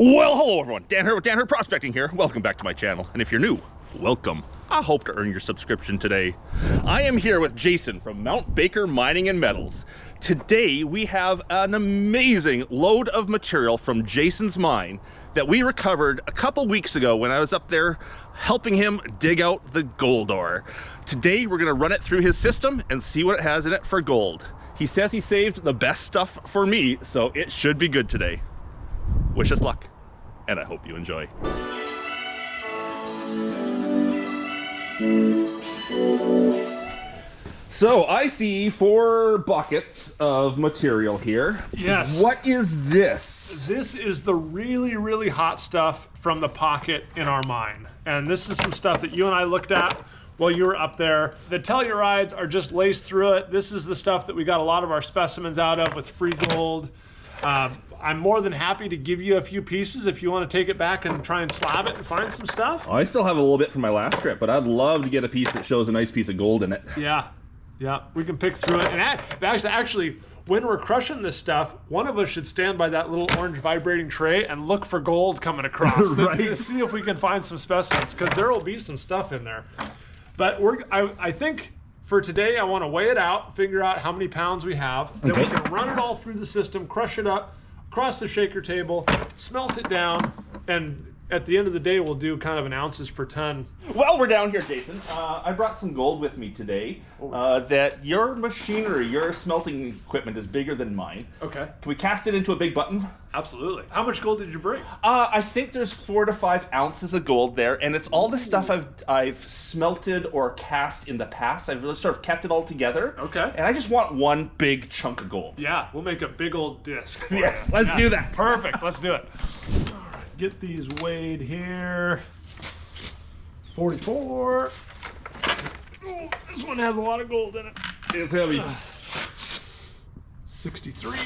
Well, hello everyone, Dan Hurd with Dan Hurd Prospecting here. Welcome back to my channel, and if you're new, welcome. I hope to earn your subscription today. I am here with Jason from Mount Baker Mining and Metals. Today we have an amazing load of material from Jason's mine that we recovered a couple weeks ago when I was up there helping him dig out the gold ore. Today we're gonna run it through his system and see what it has in it for gold. He says he saved the best stuff for me, so it should be good today. Wish us luck, and I hope you enjoy. So I see 4 buckets of material here. Yes. What is this? This is the really hot stuff from the pocket in our mine. And this is some stuff that you and I looked at while you were up there. The Tellurides are just laced through it. This is the stuff that we got a lot of our specimens out of with free gold. I'm more than happy to give you a few pieces if you want to take it back and try and slab it and find some stuff. I still have a little bit from my last trip, but I'd love to get a piece that shows a nice piece of gold in it. Yeah, we can pick through it. And actually, when we're crushing this stuff, one of us should stand by that little orange vibrating tray and look for gold coming across. Right. To see if we can find some specimens, because there will be some stuff in there. But I think for today, I want to weigh it out, figure out how many pounds we have. Then we can run it all through the system, crush it up, across the shaker table, smelt it down, and at the end of the day, we'll do kind of an ounces per ton. Well, we're down here, Jason. I brought some gold with me today. That your machinery, your smelting equipment is bigger than mine. Okay. Can we cast it into a big button? Absolutely. How much gold did you bring? I think there's 4 to 5 ounces of gold there, and it's all the stuff I've smelted or cast in the past. I've really sort of kept it all together. Okay. And I just want one big chunk of gold. Yeah, we'll make a big old disc. Yes, let's do that. Perfect, let's do it. All right, get these weighed here. 44. Oh, this one has a lot of gold in it. It's heavy. 63.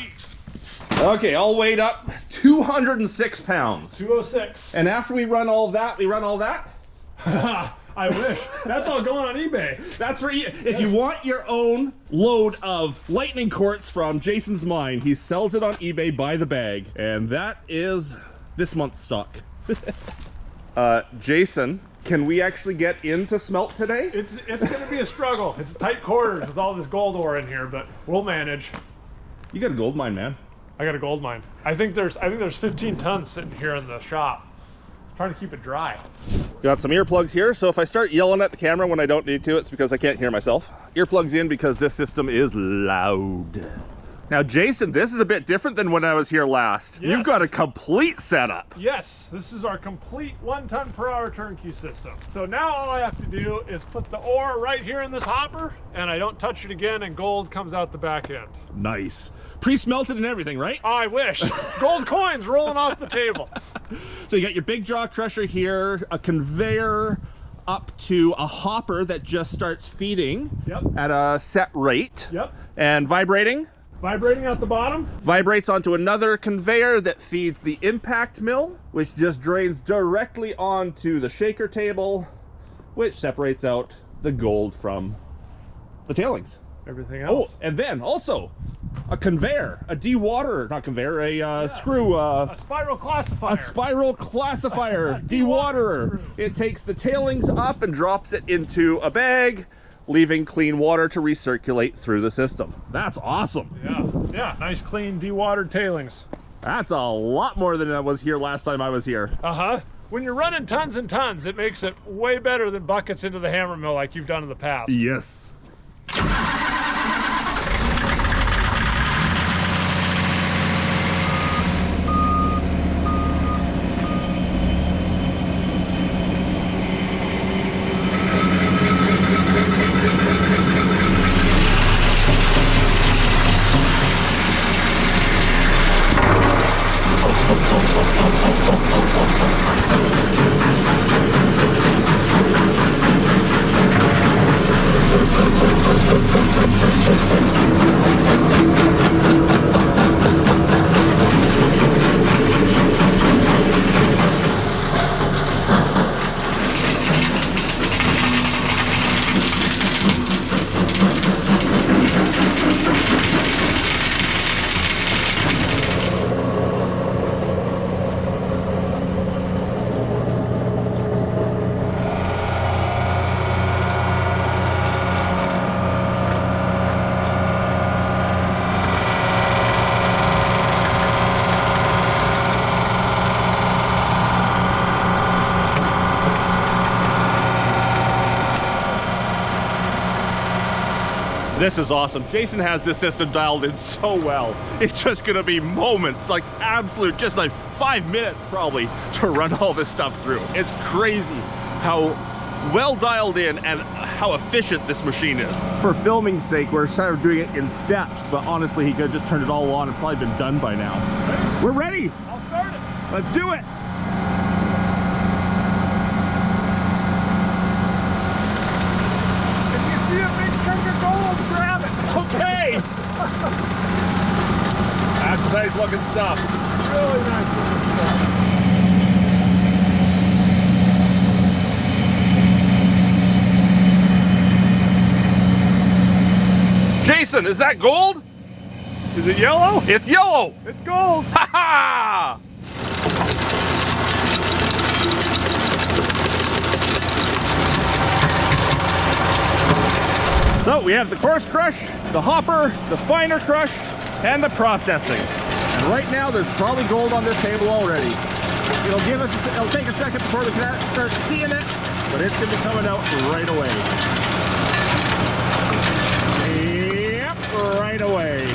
Okay, all weighed up, 206 pounds. 206. And after we run all that, I wish. That's all going on eBay. That's for you. If you want your own load of lightning quartz from Jason's mine, he sells it on eBay by the bag. And that is this month's stock. Jason, can we actually get into smelt today? It's going to be a struggle. It's tight quarters with all this gold ore in here, but we'll manage. You got a gold mine, man. I got a gold mine. I think there's 15 tons sitting here in the shop. I'm trying to keep it dry. Got some earplugs here, so if I start yelling at the camera when I don't need to, it's because I can't hear myself. Earplugs in because this system is loud. Now, Jason, this is a bit different than when I was here last. Yes. You've got a complete setup. Yes, this is our complete 1 ton per hour turnkey system. So now all I have to do is put the ore right here in this hopper, and I don't touch it again, and gold comes out the back end. Nice. Pre-smelted and everything, right? I wish. Gold coins rolling off the table. So you got your big jaw crusher here, a conveyor up to a hopper that just starts feeding at a set rate. Yep. And vibrating. Vibrating out the bottom. Vibrates onto another conveyor that feeds the impact mill, which just drains directly onto the shaker table, which separates out the gold from the tailings. Everything else. Oh, and then also a conveyor, a dewaterer, not conveyor, a screw. A spiral classifier. A spiral classifier, dewaterer. It takes the tailings up and drops it into a bag, leaving clean water to recirculate through the system. That's awesome. Yeah, nice clean dewatered tailings. That's a lot more than I was here last time I was here. Uh-huh. When you're running tons and tons, it makes it way better than buckets into the hammer mill like you've done in the past. Yes. This is awesome. Jason has this system dialed in so well. It's just gonna be moments, like absolute, just like 5 minutes probably to run all this stuff through. It's crazy how well dialed in and how efficient this machine is. For filming's sake, we're sort of doing it in steps, but honestly, he could have just turned it all on and probably been done by now. We're ready. I'll start it. Let's do it. If you see a big chunk of gold, grab it. Okay. That's nice looking stuff. Really nice looking stuff. Jason, is that gold? Is it yellow? It's yellow. It's gold. Ha ha! So we have the coarse crush, the hopper, the finer crush, and the processing. And right now there's probably gold on this table already. It'll take a second before we can start seeing it, but it's gonna be coming out right away. Yep, right away.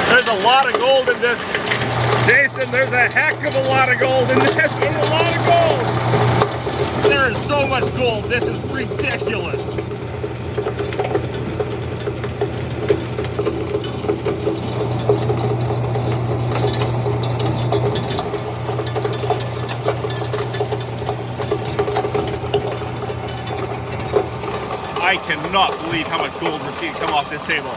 There's a lot of gold in this. Jason, there's a heck of a lot of gold in this. There's a lot of gold. There is so much gold. This is ridiculous. I cannot believe how much gold we're seeing come off this table.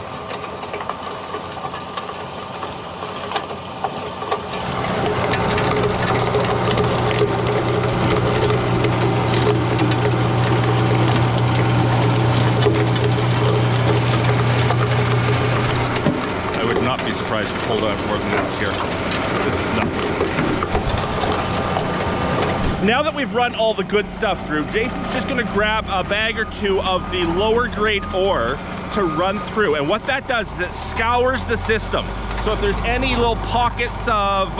I would not be surprised if we pulled out more than this here. This is nuts. Now that we've run all the good stuff through, Jason's just gonna grab a bag or two of the lower grade ore to run through. And what that does is it scours the system. So if there's any little pockets of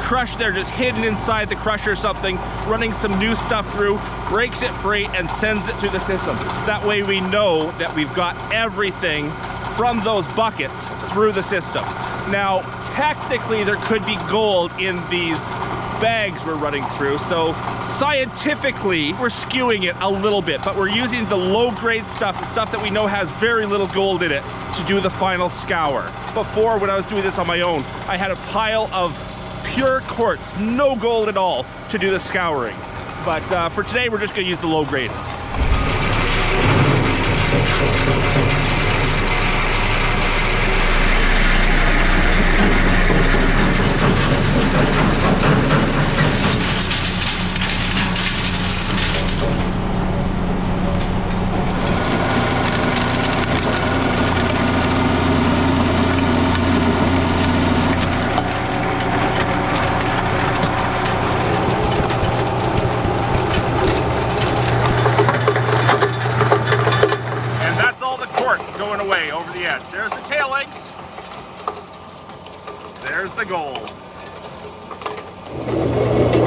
crush that are just hidden inside the crusher or something, running some new stuff through, breaks it free and sends it through the system. That way we know that we've got everything from those buckets through the system. Now, technically there could be gold in these bags we're running through, so scientifically we're skewing it a little bit, but we're using the low grade stuff, the stuff that we know has very little gold in it, to do the final scour. Before, when I was doing this on my own, I had a pile of pure quartz, no gold at all, to do the scouring. But for today we're just going to use the low grade. Going away over the edge. There's the tail legs. There's the gold.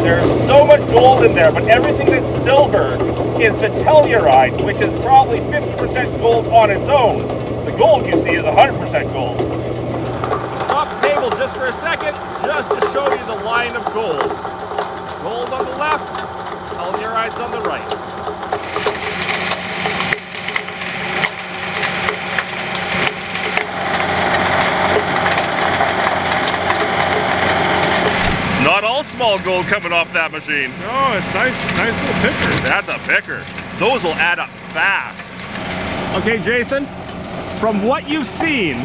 There's so much gold in there, but everything that's silver is the telluride, which is probably 50% gold on its own. The gold you see is 100% gold. Stop the table just for a second, just to show you the line of gold. Gold on the left, tellurides on the right. all gold coming off that machine. No, it's nice little picker. That's a picker. Those will add up fast. Okay, Jason, from what you've seen,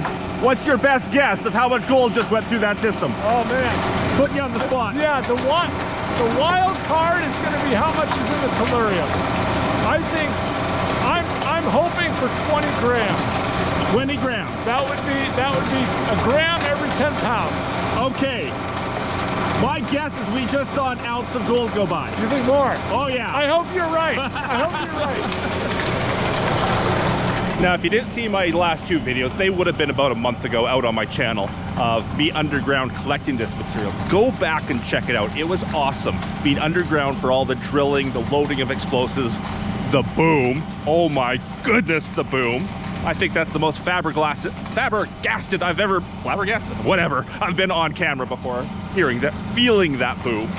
what's your best guess of how much gold just went through that system? Oh man. Putting you on the spot. Yeah, the wild card is going to be how much is in the tellurium. I think I'm hoping for 20 grams. 20 grams. That would be a gram every 10 pounds. Okay. My guess is we just saw an ounce of gold go by. You think more? Oh yeah. I hope you're right. I hope you're right. Now, if you didn't see my last two videos, they would have been about a month ago out on my channel of me underground collecting this material. Go back and check it out. It was awesome. Being underground for all the drilling, the loading of explosives, the boom. Oh my goodness, the boom. I think that's the most flabbergasted I've ever, whatever, I've been on camera before, hearing that, feeling that boom,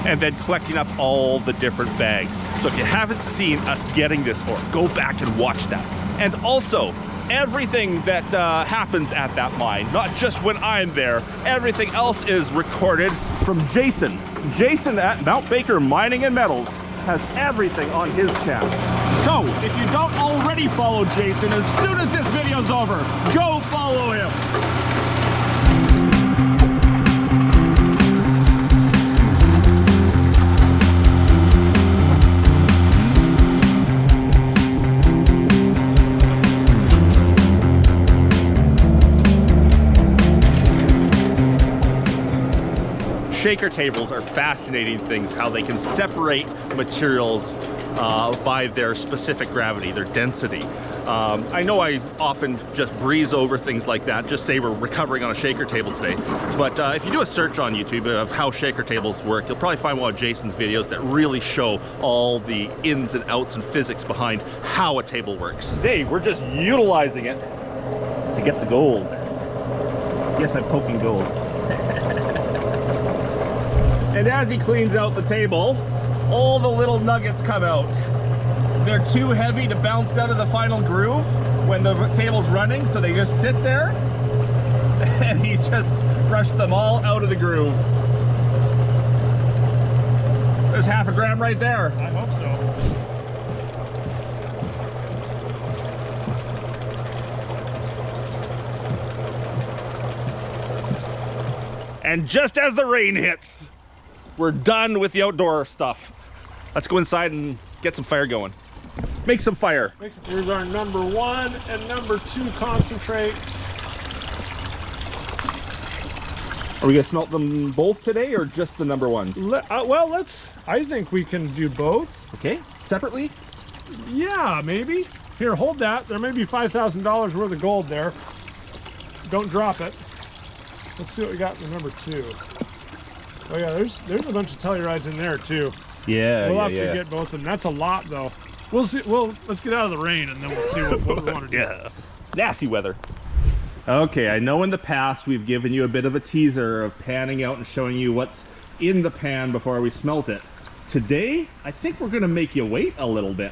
and then collecting up all the different bags. So if you haven't seen us getting this ore, go back and watch that. And also, everything that happens at that mine, not just when I'm there, everything else is recorded from Jason. Jason at Mount Baker Mining and Metals has everything on his channel. So, if you don't already follow Jason, as soon as this video's over, go follow him. Shaker tables are fascinating things, how they can separate materials by their specific gravity, their density. I know I often just breeze over things like that, just say we're recovering on a shaker table today. But if you do a search on YouTube of how shaker tables work, you'll probably find one of Jason's videos that really show all the ins and outs and physics behind how a table works. Today, we're just utilizing it to get the gold. Yes, I'm poking gold. And as he cleans out the table, all the little nuggets come out. They're too heavy to bounce out of the final groove when the table's running, so they just sit there, and he's just brushed them all out of the groove. There's half a gram right there. I hope so. And just as the rain hits, we're done with the outdoor stuff. Let's go inside and get some fire going. Make some fire. Here's our number 1 and number 2 concentrates. Are we gonna smelt them both today or just the number ones? Well, I think we can do both. Okay, separately? Yeah, maybe. Here, hold that. There may be $5,000 worth of gold there. Don't drop it. Let's see what we got in the number 2. Oh yeah, there's a bunch of tellurides in there too. Yeah, we'll have to get both of them. That's a lot though. We'll see. Let's get out of the rain and then we'll see what we want to do. Yeah, nasty weather. Okay, I know in the past we've given you a bit of a teaser of panning out and showing you what's in the pan before we smelt it. Today, I think we're gonna make you wait a little bit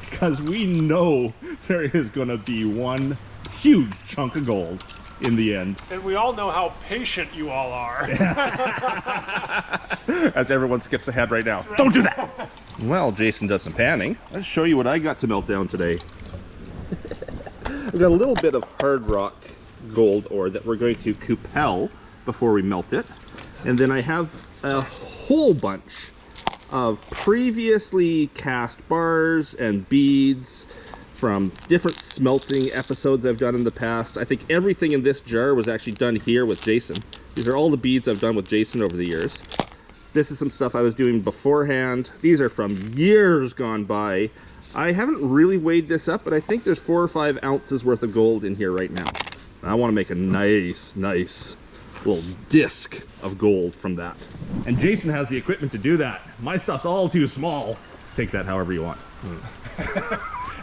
because we know there is gonna be one huge chunk of gold in the end. And we all know how patient you all are. As everyone skips ahead right now. Right. Don't do that! Well, Jason does some panning. Let's show you what I got to melt down today. We've got a little bit of hard rock gold ore that we're going to cupel before we melt it. And then I have a whole bunch of previously cast bars and beads from different smelting episodes I've done in the past. I think everything in this jar was actually done here with Jason. These are all the beads I've done with Jason over the years. This is some stuff I was doing beforehand. These are from years gone by. I haven't really weighed this up, but I think there's 4 or 5 ounces worth of gold in here right now. I want to make a nice little disc of gold from that. And Jason has the equipment to do that. My stuff's all too small. Take that however you want.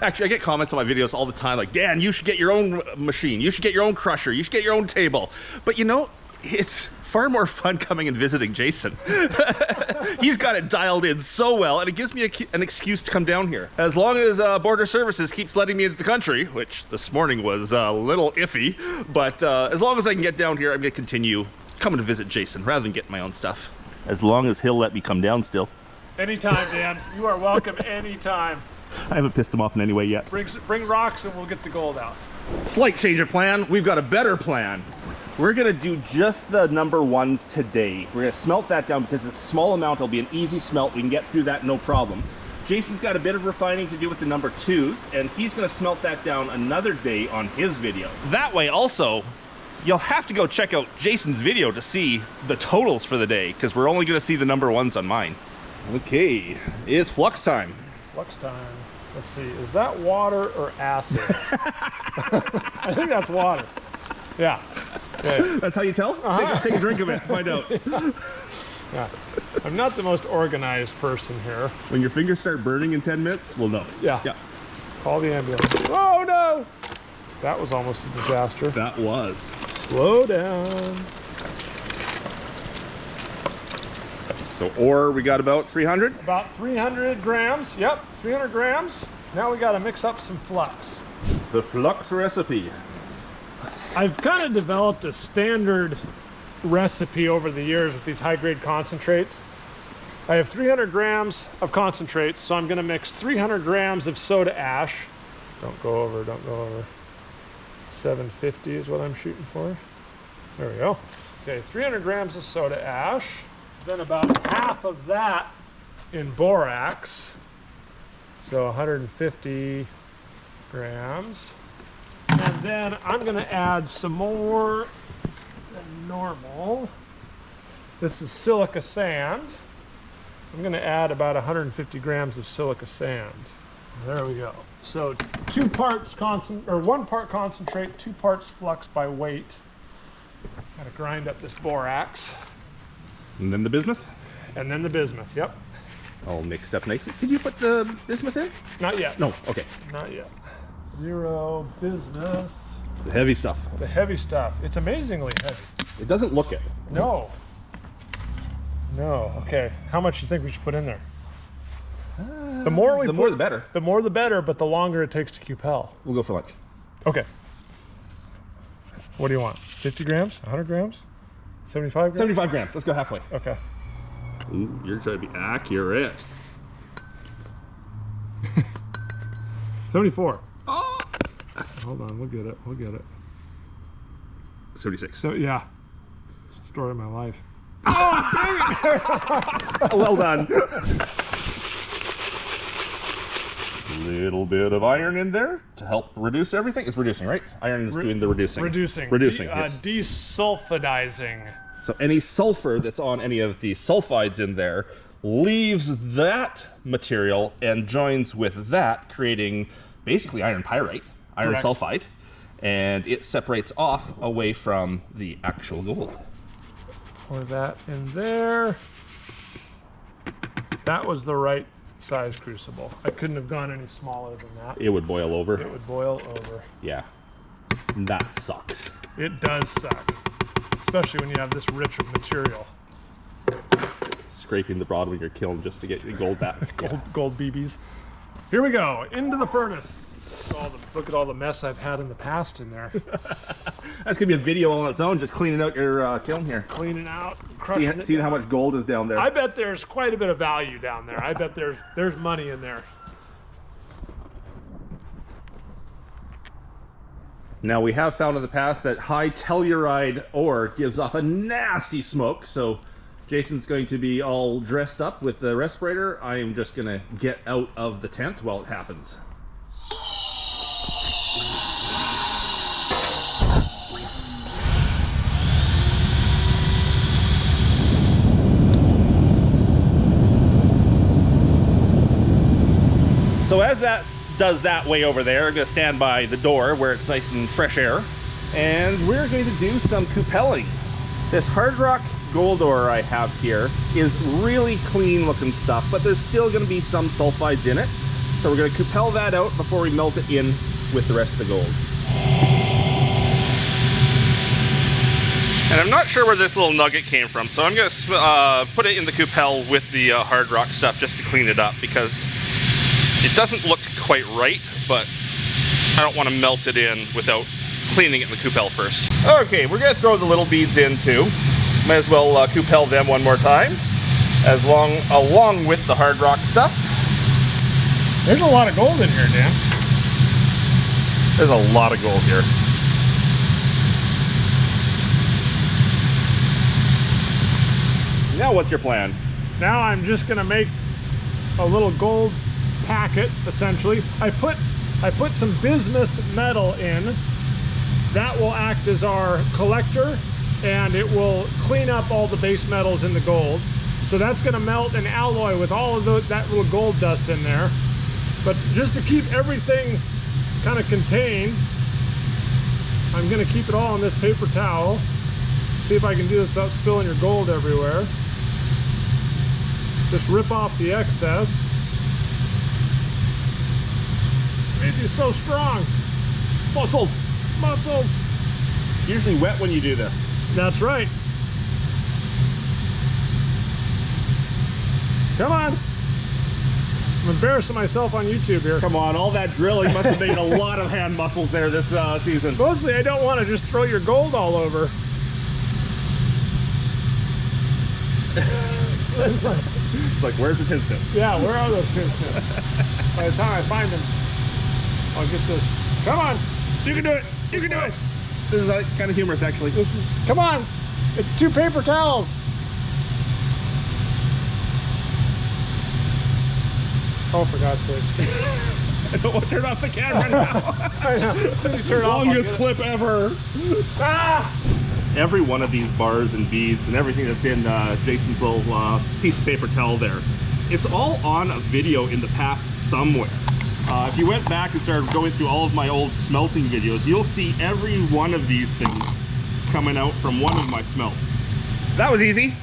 Actually, I get comments on my videos all the time like, Dan, you should get your own machine. You should get your own crusher. You should get your own table. But you know, it's far more fun coming and visiting Jason. He's got it dialed in so well, and it gives me an excuse to come down here. As long as Border Services keeps letting me into the country, which this morning was a little iffy, but as long as I can get down here, I'm gonna continue coming to visit Jason rather than getting my own stuff. As long as he'll let me come down still. Anytime, Dan. You are welcome anytime. I haven't pissed him off in any way yet. Bring rocks and we'll get the gold out. Slight change of plan. We've got a better plan. We're gonna do just the number ones today. We're gonna smelt that down because it's a small amount. It'll be an easy smelt. We can get through that no problem. Jason's got a bit of refining to do with the number twos, and he's gonna smelt that down another day on his video. That way also, you'll have to go check out Jason's video to see the totals for the day, because we're only gonna see the number ones on mine. Okay, it's flux time. Flux time. Let's see, is that water or acid? I think that's water. Yeah. Okay. That's how you tell? Take a drink of it, find out. Yeah. I'm not the most organized person here. When your fingers start burning in 10 minutes, we'll know. Yeah. Call the ambulance. Oh no! That was almost a disaster. That was. Slow down. So ore, we got about 300? About 300 grams. Yep, 300 grams. Now we got to mix up some flux. The flux recipe. I've kind of developed a standard recipe over the years with these high-grade concentrates. I have 300 grams of concentrates, so I'm going to mix 300 grams of soda ash. Don't go over. 750 is what I'm shooting for. There we go. Okay, 300 grams of soda ash. Then about half of that in borax. So 150 grams. And then I'm going to add some more than normal. This is silica sand. I'm going to add about 150 grams of silica sand. There we go. So 1 part concentrate, 2 parts flux by weight. Got to grind up this borax. And then the bismuth? And then the bismuth, yep. All mixed up nicely. Did you put the bismuth in? Not yet. No, okay. Not yet. 0 bismuth. The heavy stuff. The heavy stuff. It's amazingly heavy. It doesn't look it. No. No. Okay. How much do you think we should put in there? The more the better. The more the better, but the longer it takes to cupel. We'll go for lunch. Okay. What do you want? 50 grams? 100 grams? 75 grams? 75 grams. Let's go halfway. Okay. Ooh, you're trying to be accurate. 74. Oh. Hold on, we'll get it. We'll get it. 76. So yeah, it's the story of my life. Oh, dang it! Well done. Little bit of iron in there to help reduce everything. It's reducing, right? Iron is doing the reducing. Reducing. Yes. Desulfidizing. So any sulfur that's on any of the sulfides in there leaves that material and joins with that, creating basically iron pyrite, iron Correct. sulfide, and it separates off away from the actual gold. Pour that in there. That was the right size crucible. I couldn't have gone any smaller than that. It would boil over. It would boil over. Yeah. That sucks. It does suck. Especially when you have this rich of material. Scraping the broad when you're killing just to get your gold back. Gold BBs. Here we go, into the furnace. Look at all the mess I've had in the past in there. That's gonna be a video on its own, just cleaning out your kiln here. Cleaning out, crushing it. Seeing how much gold is down there. I bet there's quite a bit of value down there. I bet there's money in there. Now we have found in the past that high telluride ore gives off a nasty smoke, so Jason's going to be all dressed up with the respirator. I am just gonna get out of the tent while it happens. So as that does that way over there, I'm gonna stand by the door where it's nice and fresh air, and we're going to do some cupelling. This hard rock gold ore I have here is really clean looking stuff, but there's still gonna be some sulfides in it. So we're gonna cupel that out before we melt it in with the rest of the gold. And I'm not sure where this little nugget came from, so I'm gonna put it in the cupel with the hard rock stuff just to clean it up, because it doesn't look quite right, but I don't want to melt it in without cleaning it in the cupel first. Okay, we're gonna throw the little beads in too. Might as well cupel them one more time. along with the hard rock stuff. There's a lot of gold in here, Dan. There's a lot of gold here. Now what's your plan? Now I'm just gonna make a little gold packet, essentially. I put some bismuth metal in. That will act as our collector, and it will clean up all the base metals in the gold. So that's gonna melt and alloy with all of that little gold dust in there. But just to keep everything kind of contained, I'm gonna keep it all on this paper towel. See if I can do this without spilling your gold everywhere. Just rip off the excess. It's so strong. Muscles! Muscles! Usually wet when you do this. That's right. Come on. I'm embarrassing myself on YouTube here. Come on, all that drilling must have made a lot of hand muscles there this season. Mostly I don't want to just throw your gold all over. It's like, where's the tin snips? Yeah, where are those tin snips? By the time I find them, I'll get this. Come on! You can do it! You can do it! This is kind of humorous, actually. This is, come on! It's 2 paper towels! Oh, for God's sake. I don't want to turn off the camera now. I know. As soon as you turn it off, Longest clip ever. Ah! Every one of these bars and beads and everything that's in Jason's little piece of paper towel there, it's all on a video in the past somewhere. If you went back and started going through all of my old smelting videos, you'll see every one of these things coming out from one of my smelts. That was easy.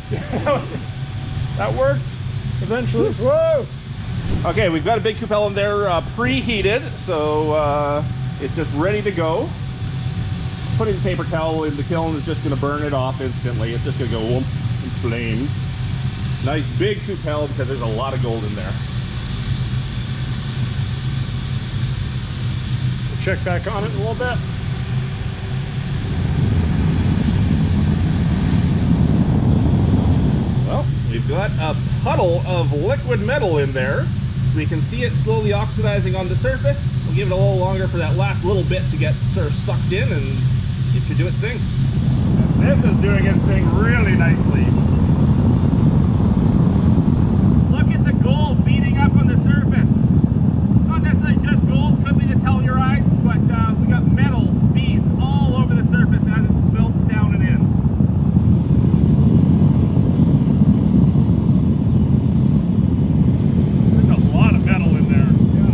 That worked eventually. Whoa! Okay, we've got a big Cupelling there preheated, so it's just ready to go. Putting the paper towel in the kiln is just going to burn it off instantly. It's just going to go whoomp in flames. Nice big Cupel because there's a lot of gold in there. Check back on it in a little bit. Well, we've got a puddle of liquid metal in there. We can see it slowly oxidizing on the surface. We'll give it a little longer for that last little bit to get sort of sucked in, and it should do its thing. This is doing its thing really nicely. Look at the gold beating up on the surface. Not necessarily just gold, could be the tellurides, but we got metal beads all over the surface as it smelts down and in. There's a lot of metal in there. Yeah.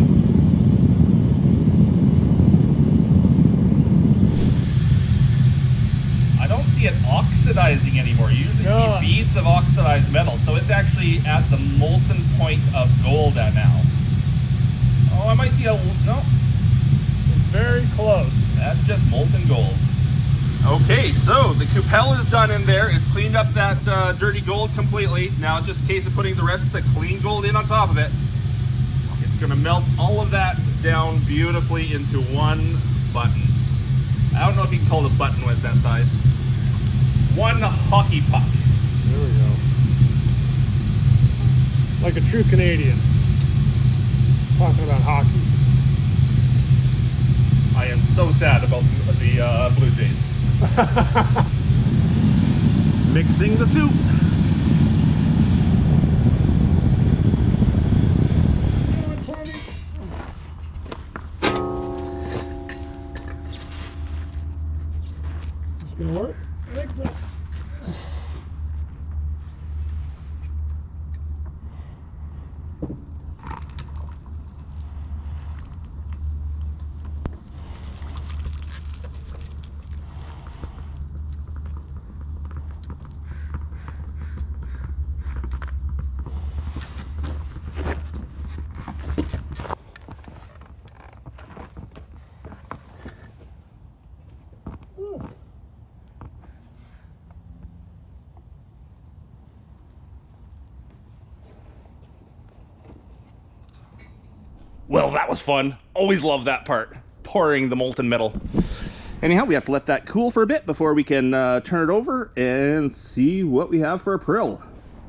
I don't see it oxidizing anymore. You usually see beads of oxidized metal, so it's actually at the molten point of gold at now. Oh, I might see a, no. It's very close. That's just molten gold. Okay, so the Cupel is done in there. It's cleaned up that dirty gold completely. Now it's just a case of putting the rest of the clean gold in on top of it. It's gonna melt all of that down beautifully into one button. I don't know if you can call it a button when it's that size. One hockey puck. There we go. Like a true Canadian. Talking about hockey. I am so sad about the Blue Jays. Mixing the soup. It's gonna work. I think so. Well, that was fun. Always love that part, pouring the molten metal. Anyhow, we have to let that cool for a bit before we can turn it over and see what we have for a prill.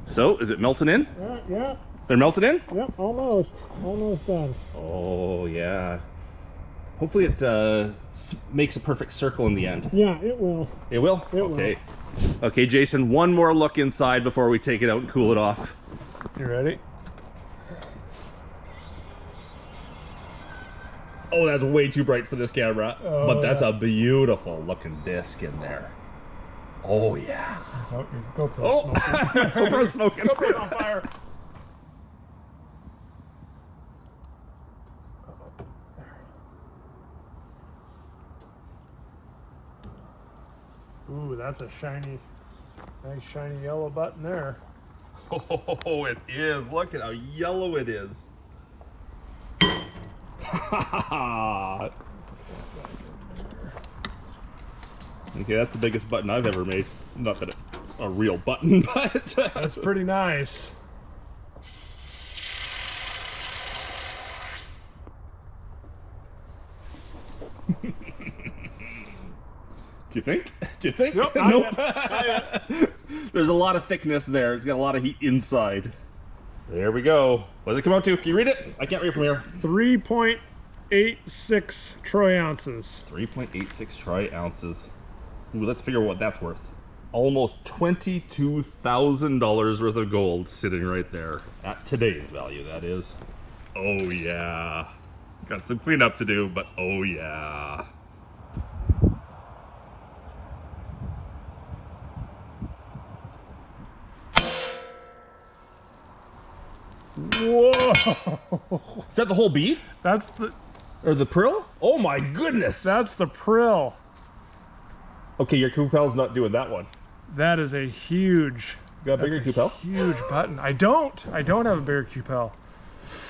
So, is it melting in? Yeah. They're melted in? Yep, almost done. Oh, yeah. Hopefully it makes a perfect circle in the end. Yeah, it will. It will? Okay. Okay, Jason, one more look inside before we take it out and cool it off. You ready? Oh, that's way too bright for this camera. Oh, but that's a beautiful looking disc in there. Oh, yeah. Oh, your GoPro's smoking. GoPro's smoking. GoPro's on fire. Ooh, that's a shiny, nice shiny yellow button there. Oh, it is. Look at how yellow it is. Okay, that's the biggest button I've ever made. Not that it's a real button, but That's pretty nice. Do you think? Do you think? Nope. Nope. Not yet. There's a lot of thickness there. It's got a lot of heat inside. There we go. What does it come out to? Can you read it? I can't read from here. 3.86 troy ounces. 3.86 troy ounces. Ooh, let's figure out what that's worth. Almost $22,000 worth of gold sitting right there. At today's value, that is. Oh, yeah. Got some cleanup to do, but oh, yeah. Whoa! Is that the whole bead? That's the Or the prill? Oh my goodness! that's the prill. Okay, your Cupel's not doing that one. That is a huge. Got a bigger Cupel? Huge button. I don't have a bigger Cupel.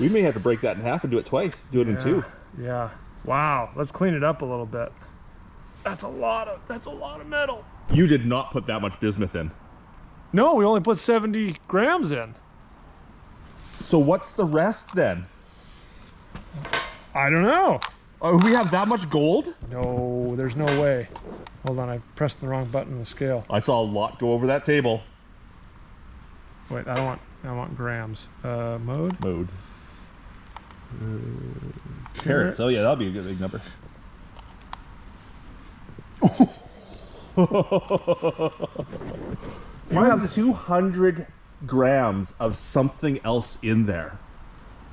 We may have to break that in half and do it twice. Do it in two. Yeah. Wow. Let's clean it up a little bit. That's a lot of metal. You did not put that much bismuth in. No, we only put 70 grams in. So what's the rest then? I don't know. Oh, we have that much gold? No, there's no way. Hold on, I pressed the wrong button on the scale. I saw a lot go over that table. Wait, I want grams. Mode? Mode. Carrots. Oh yeah, that'll be a good big number. You have 200 grams of something else in there.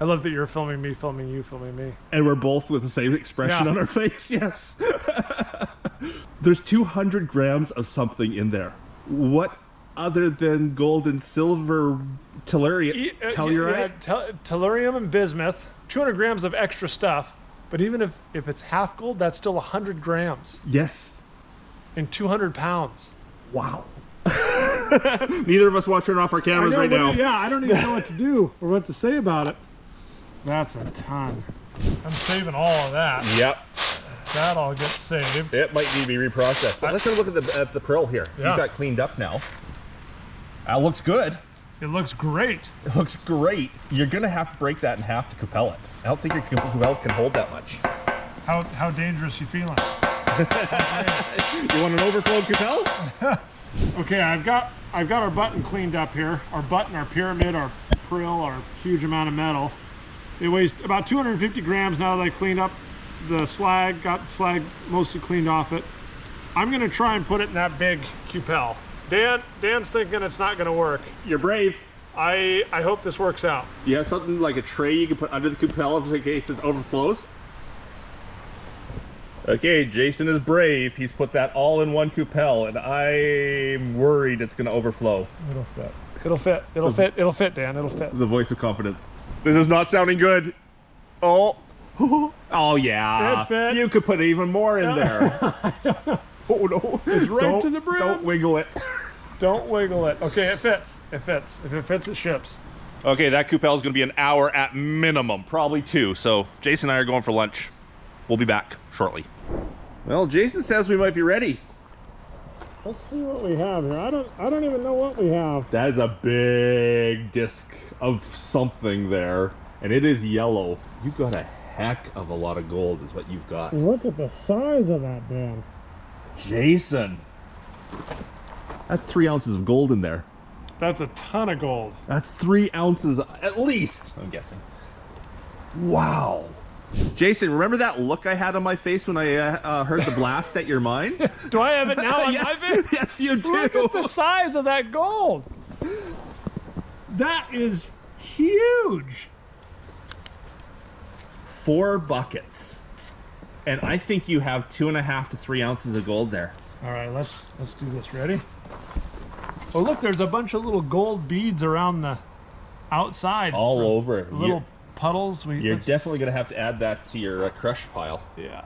I love that you're filming me, filming you, filming me. And we're both with the same expression on our face, yes. There's 200 grams of something in there. What other than gold and silver tellurite? Tellurium and bismuth, 200 grams of extra stuff, but even if it's half gold, that's still 100 grams. Yes. And 200 pounds. Wow. Neither of us want to turn off our cameras right now. Yeah, I don't even know what to do or what to say about it. That's a ton. I'm saving all of that. Yep. That all gets saved. It might need to be reprocessed. But let's have a look at the prill here. Yeah. You've got cleaned up now. That looks good. It looks great. It looks great. You're going to have to break that in half to Cupel it. I don't think your Cupel can hold that much. How dangerous you feeling? You want an overflow Cupel? Okay, I've got our button cleaned up here. Our button, our pyramid, our prill, our huge amount of metal. It weighs about 250 grams now that I cleaned up the slag, got the slag mostly cleaned off it. I'm gonna try and put it in that big Cupel. Dan's thinking it's not gonna work. You're brave. I hope this works out. Do you have something like a tray you can put under the Cupel in case it overflows? Okay, Jason is brave. He's put that all in one Cupel, and I'm worried it's gonna overflow. It'll fit. It'll fit. It'll fit. It'll fit, Dan. It'll fit. The voice of confidence. This is not sounding good. Oh. Oh yeah. It fit. You could put even more in there. Oh no. It's right to the brim. Don't wiggle it. Don't wiggle it. Okay, it fits. It fits. If it fits, it ships. Okay, that Cupel is going to be an hour at minimum, probably 2. So Jason and I are going for lunch. We'll be back shortly. Well, Jason says we might be ready. Let's see what we have here. I don't even know what we have. That is a big disc of something there, and it is yellow. You got a heck of a lot of gold is what you've got. Look at the size of that, Dan. Jason. That's 3 ounces of gold in there. That's a ton of gold. That's 3 ounces at least, I'm guessing. Wow. Jason, remember that look I had on my face when I heard the blast at your mine? Do I have it now on Yes, my face? yes, you do. Look at the size of that gold. That is huge. 4 buckets. And I think you have 2.5 to 3 ounces of gold there. All right, let's do this. Ready? Oh, look, there's a bunch of little gold beads around the outside. All over. Little puddles. You're definitely going to have to add that to your crush pile. Yeah.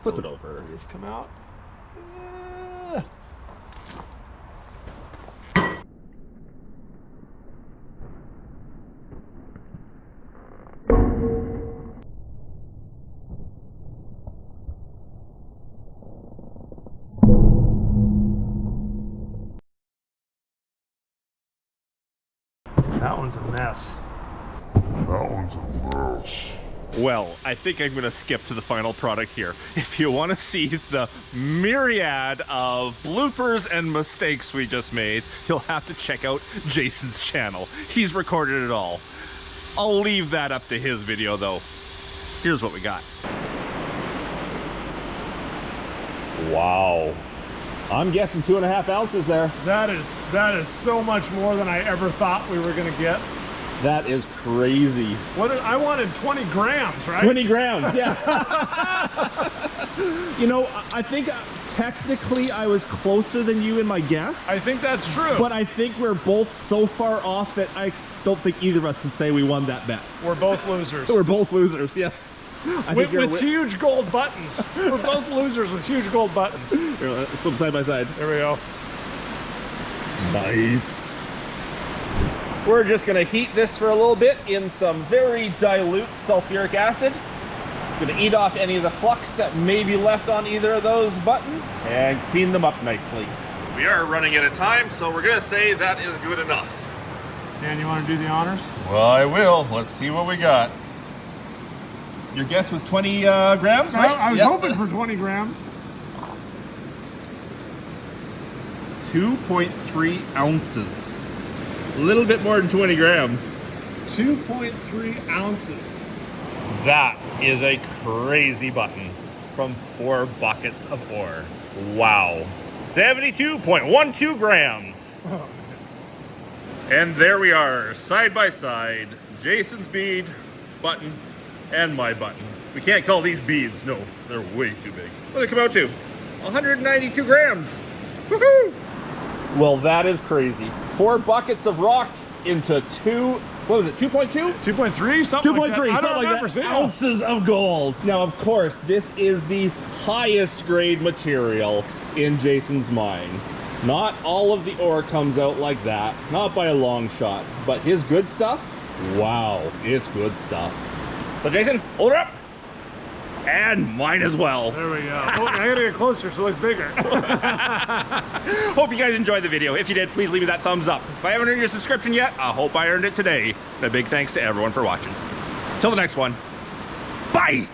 Flip it over. Just come out. That one's a mess. Well, I think I'm going to skip to the final product here. If you want to see the myriad of bloopers and mistakes we just made, you'll have to check out Jason's channel. He's recorded it all. I'll leave that up to his video though. Here's what we got. Wow. I'm guessing 2.5 ounces there. That is so much more than I ever thought we were going to get. That is crazy. I wanted 20 grams, right? 20 grams, yeah. You know, I think technically I was closer than you in my guess. I think that's true. But I think we're both so far off that I don't think either of us can say we won that bet. We're both losers. We're both losers, yes. With huge gold buttons. We're both losers with huge gold buttons. Here, let's flip side by side. There we go. Nice. We're just going to heat this for a little bit in some very dilute sulfuric acid. Going to eat off any of the flux that may be left on either of those buttons and clean them up nicely. We are running out of time, so we're going to say that is good enough. Dan, you want to do the honors? Well, I will. Let's see what we got. Your guess was 20 grams, right? I was hoping for 20 grams. 2.3 ounces. A little bit more than 20 grams. 2.3 ounces. That is a crazy button from 4 buckets of ore. Wow. 72.12 grams. Oh. And there we are, side by side. Jason's bead, button, and my button. We can't call these beads, no. They're way too big. What do they come out to? 192 grams. Woohoo! Well, that is crazy. 4 buckets of rock into 2, what was it, 2.2? 2.3? Something like that. 2.3, something like that. Ounces of gold. Now, of course, this is the highest grade material in Jason's mine. Not all of the ore comes out like that, not by a long shot, but his good stuff, wow, it's good stuff. So Jason, hold her up. And mine as well. There we go. Oh, I gotta get closer so it looks bigger. Hope you guys enjoyed the video. If you did, please leave me that thumbs up. If I haven't earned your subscription yet, I hope I earned it today. And a big thanks to everyone for watching. Till the next one, bye!